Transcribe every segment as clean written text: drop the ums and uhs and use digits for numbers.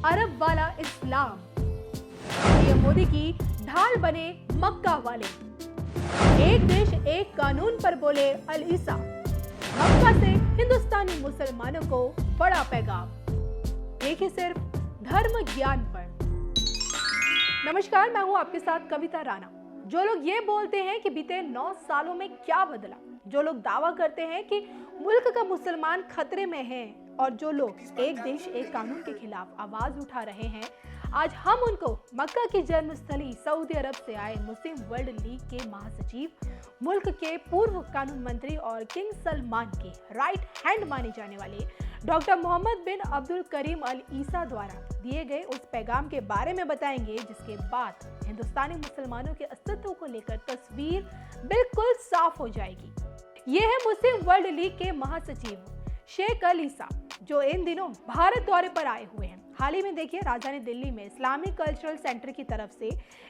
अरब वाला इस्लाम, पीएम मोदी की ढाल बने मक्का वाले, एक देश एक कानून पर बोले अल ईसा, मक्का से हिंदुस्तानी मुसलमानों को बड़ा पैगाम, एक ही सिर्फ धर्म ज्ञान पर। नमस्कार, मैं हूं आपके साथ कविता राणा। जो लोग ये बोलते हैं कि बीते 9 सालों में क्या बदला, जो लोग दावा करते हैं कि मुल्क का मुसलमान खतरे में है, और जो लोग एक देश एक कानून के खिलाफ आवाज उठा रहे हैं, आज हम उनको मक्का की जन्मस्थली सऊदी अरब से आए मुस्लिम वर्ल्ड लीग के महासचिव, मुल्क के पूर्व कानून मंत्री और किंग सलमान के राइट हैंड माने जाने वाले डॉक्टर मोहम्मद बिन अब्दुल करीम अल ईसा द्वारा दिए गए उस पैगाम के बारे में बताएंगे, जिसके बाद हिंदुस्तानी मुसलमानों के अस्तित्व को लेकर तस्वीर बिल्कुल साफ हो जाएगी। ये है मुस्लिम वर्ल्ड लीग के महासचिव शेख अल ईसा, जो इन दिनों भारत दौरे पर आए हुए हैं। हाल ही में देखिए, राजधानी दिल्ली में इस्लामिक कल्चरल सेंटर की तरफ से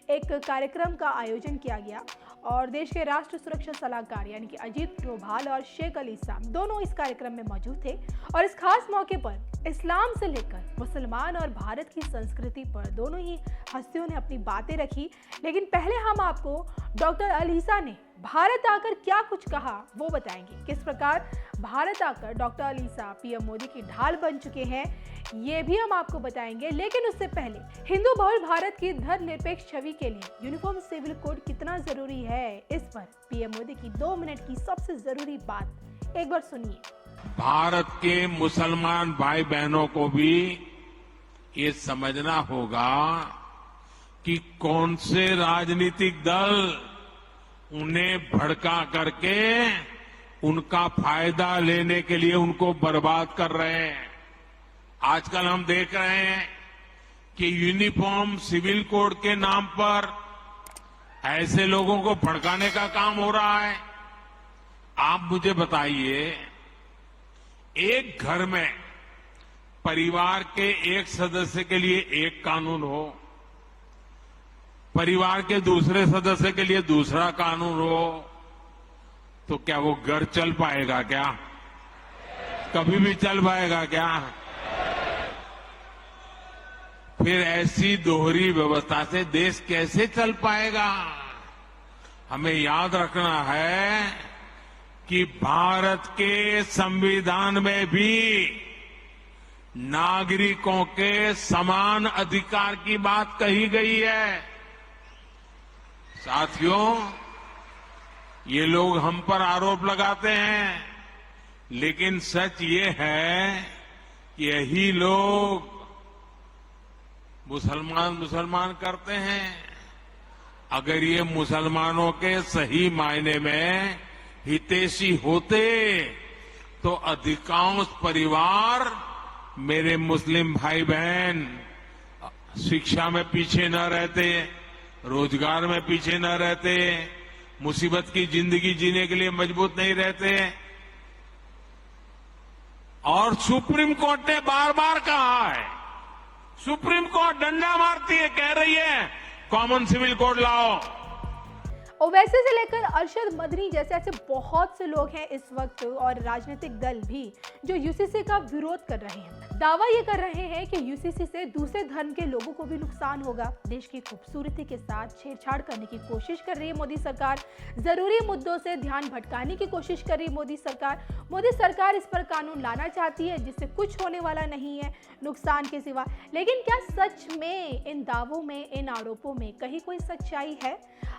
एक कार्यक्रम का आयोजन किया गया और देश के राष्ट्र सुरक्षा सलाहकार यानी कि अजीत डोभाल और शेख अल ईसा दोनों इस कार्यक्रम में मौजूद थे। और इस खास मौके पर इस्लाम से लेकर मुसलमान और भारत की संस्कृति पर दोनों ही हस्तियों ने अपनी बातें रखी। लेकिन पहले हम आपको डॉक्टर अल ईसा ने भारत आकर क्या कुछ कहा वो बताएंगे। किस प्रकार भारत आकर डॉक्टर अल ईसा पीएम मोदी की ढाल बन चुके हैं, ये भी हम आपको बताएंगे। लेकिन उससे पहले हिंदू बहुल भारत की धर्मनिरपेक्ष छवि के लिए यूनिफॉर्म सिविल कोड कितना जरूरी है, इस पर पीएम मोदी की 2 मिनट की सबसे जरूरी बात एक बार सुनिए। भारत के मुसलमान भाई बहनों को भी ये समझना होगा कि कौन से राजनीतिक दल उन्हें भड़का करके उनका फायदा लेने के लिए उनको बर्बाद कर रहे हैं। आजकल हम देख रहे हैं कि यूनिफॉर्म सिविल कोड के नाम पर ऐसे लोगों को भड़काने का काम हो रहा है। आप मुझे बताइए, एक घर में परिवार के एक सदस्य के लिए एक कानून हो, परिवार के दूसरे सदस्य के लिए दूसरा कानून हो, तो क्या वो घर चल पाएगा? क्या कभी भी चल पाएगा क्या? फिर ऐसी दोहरी व्यवस्था से देश कैसे चल पाएगा? हमें याद रखना है कि भारत के संविधान में भी नागरिकों के समान अधिकार की बात कही गई है। साथियों, ये लोग हम पर आरोप लगाते हैं, लेकिन सच ये है कि यही लोग मुसलमान करते हैं। अगर ये मुसलमानों के सही मायने में हितैषी होते तो अधिकांश परिवार, मेरे मुस्लिम भाई बहन, शिक्षा में पीछे न रहते, रोजगार में पीछे न रहते, मुसीबत की जिंदगी जीने के लिए मजबूत नहीं रहते। और सुप्रीम कोर्ट ने बार बार कहा है, सुप्रीम कोर्ट डंडा मारती है, कह रही है कॉमन सिविल कोड लाओ। ओवैसी से लेकर अरशद मदनी जैसे ऐसे बहुत से लोग हैं इस वक्त, और राजनीतिक दल भी, जो यूसीसी का विरोध कर रहे हैं। दावा ये कर रहे हैं कि यूसीसी से दूसरे धर्म के लोगों को भी नुकसान होगा। देश की खूबसूरती के साथ छेड़छाड़ करने की कोशिश कर रही है मोदी सरकार, जरूरी मुद्दों से ध्यान भटकाने की कोशिश कर रही है मोदी सरकार। मोदी सरकार इस पर कानून लाना चाहती है जिससे कुछ होने वाला नहीं है नुकसान के सिवा। लेकिन क्या सच में इन दावों में, इन आरोपों में कहीं कोई सच्चाई है?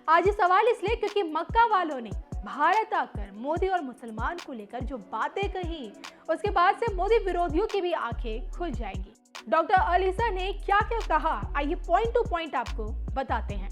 आज ये सवाल इसलिए क्योंकि मक्का वालों ने भारत आकर मोदी और मुसलमान को लेकर जो बातें कही, उसके बाद से मोदी विरोधियों की भी आंखें खुल जाएंगी। डॉक्टर अल ईसा ने क्या क्या कहा, आइए पॉइंट टू पॉइंट आपको बताते हैं।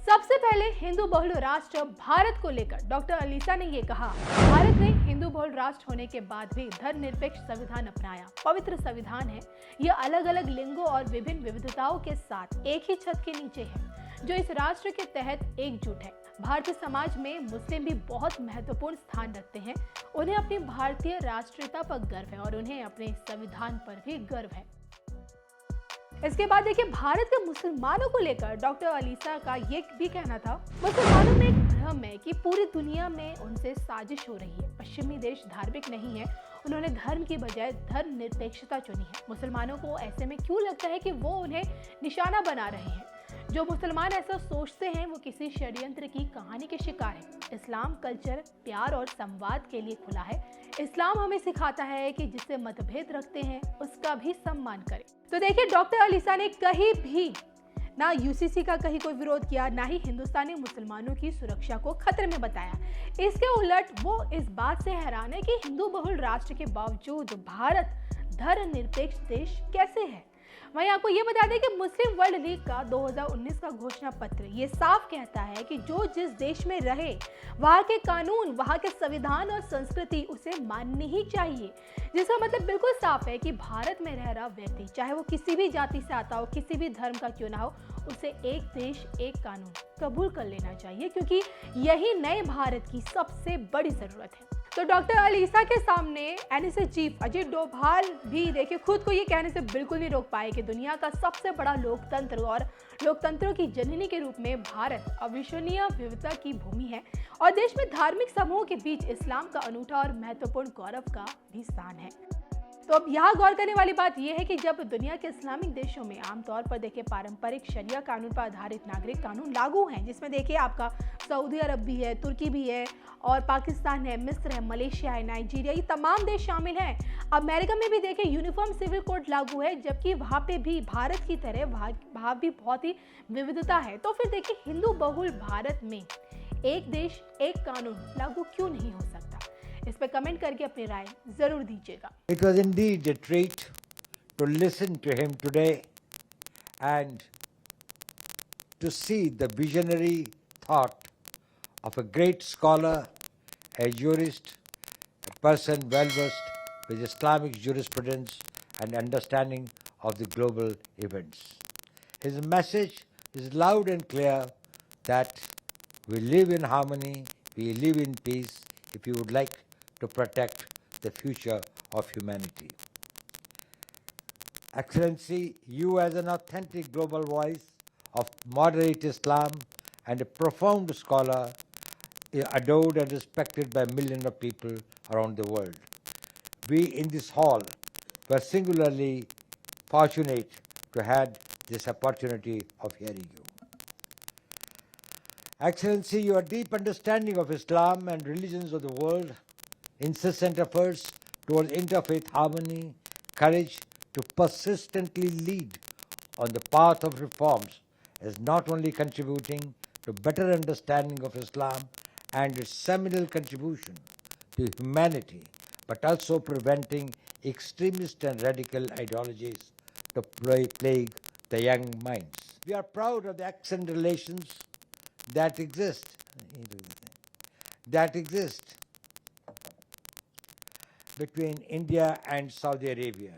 सबसे पहले हिंदू बहुल राष्ट्र भारत को लेकर डॉक्टर अल ईसा ने ये कहा, भारत ने हिंदू बहुल राष्ट्र होने के बाद भी धर्मनिरपेक्ष संविधान अपनाया। पवित्र संविधान है, यह अलग अलग लिंगों और विभिन्न विविधताओं के साथ एक ही छत के नीचे है, जो इस राष्ट्र के तहत एकजुट है। भारतीय समाज में मुस्लिम भी बहुत महत्वपूर्ण स्थान रखते हैं। उन्हें अपनी भारतीय राष्ट्रीयता पर गर्व है और उन्हें अपने संविधान पर भी गर्व है। इसके बाद देखिए, भारत के मुसलमानों को लेकर डॉक्टर अल ईसा का ये भी कहना था, मुसलमानों में एक भ्रम है कि पूरी दुनिया में उनसे साजिश हो रही है। पश्चिमी देश धार्मिक नहीं है उन्होंने धर्म की बजाय धर्मनिरपेक्षता चुनी है। मुसलमानों को ऐसे में क्यों लगता है कि वो उन्हें निशाना बना रहे हैं? जो मुसलमान ऐसा सोचते हैं वो किसी षड्यंत्र की कहानी के शिकार हैं। इस्लाम कल्चर प्यार और संवाद के लिए खुला है। इस्लाम हमें सिखाता है कि जिससे मतभेद रखते हैं उसका भी सम्मान करें। तो देखिए, डॉक्टर अलीसा ने कहीं भी ना यूसीसी का कहीं कोई विरोध किया, ना ही हिंदुस्तानी मुसलमानों की सुरक्षा को खतरे में बताया। इसके उलट वो इस बात से हैरान है कि हिंदू बहुल राष्ट्र के बावजूद भारत धर्मनिरपेक्ष देश कैसे है। वहीं आपको ये बता दें कि मुस्लिम वर्ल्ड लीग का 2019 का घोषणा पत्र ये साफ कहता है कि जो जिस देश में रहे वहाँ के कानून, वहाँ के संविधान और संस्कृति उसे माननी ही चाहिए। जिसका मतलब बिल्कुल साफ है कि भारत में रह रहा व्यक्ति, चाहे वो किसी भी जाति से आता हो, किसी भी धर्म का क्यों ना हो, उसे एक देश एक कानून कबूल कर लेना चाहिए, क्योंकि यही नए भारत की सबसे बड़ी जरूरत है। तो डॉक्टर अलीसा के सामने एनएसए चीफ अजीत डोभाल भी देखिए खुद को ये कहने से बिल्कुल नहीं रोक पाए कि दुनिया का सबसे बड़ा लोकतंत्र और लोकतंत्रों की जननी के रूप में भारत अविश्वसनीय विविधता की भूमि है और देश में धार्मिक समूहों के बीच इस्लाम का अनूठा और महत्वपूर्ण गौरव का भी स्थान है। तो अब यहाँ गौर करने वाली बात यह है कि जब दुनिया के इस्लामिक देशों में आमतौर पर देखिए पारंपरिक शरिया कानून पर आधारित नागरिक कानून लागू हैं, जिसमें देखिए आपका सऊदी अरब भी है, तुर्की भी है और पाकिस्तान है, मिस्र है, मलेशिया है, नाइजीरिया, ये तमाम देश शामिल हैं। अमेरिका में भी देखिए यूनिफॉर्म सिविल कोड लागू है, जबकि वहाँ पे भी भारत की तरह वहाँ भी बहुत ही विविधता है। तो फिर देखिए हिंदू बहुल भारत में एक देश एक कानून लागू क्यों नहीं हो सकता? इस पे कमेंट करके अपनी राय जरूर दीजिएगा। It was indeed a treat to listen to him today and to see the visionary thought of a great scholar, a jurist, a person well versed with Islamic jurisprudence and understanding of the global events. His message is loud and clear that we live in harmony, we live in peace if you would like to protect the future of humanity. Excellency, you as an authentic global voice of moderate Islam and a profound scholar, adored and respected by millions of people around the world. We in this hall were singularly fortunate to have this opportunity of hearing you. Excellency, your deep understanding of Islam and religions of the world, incessant efforts towards interfaith harmony, courage to persistently lead on the path of reforms is not only contributing to better understanding of Islam and its seminal contribution to humanity, but also preventing extremist and radical ideologies to plague the young minds. We are proud of the excellent relations that exist between India and Saudi Arabia,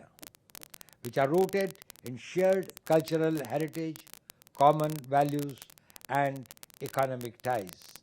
which are rooted in shared cultural heritage, common values, and economic ties.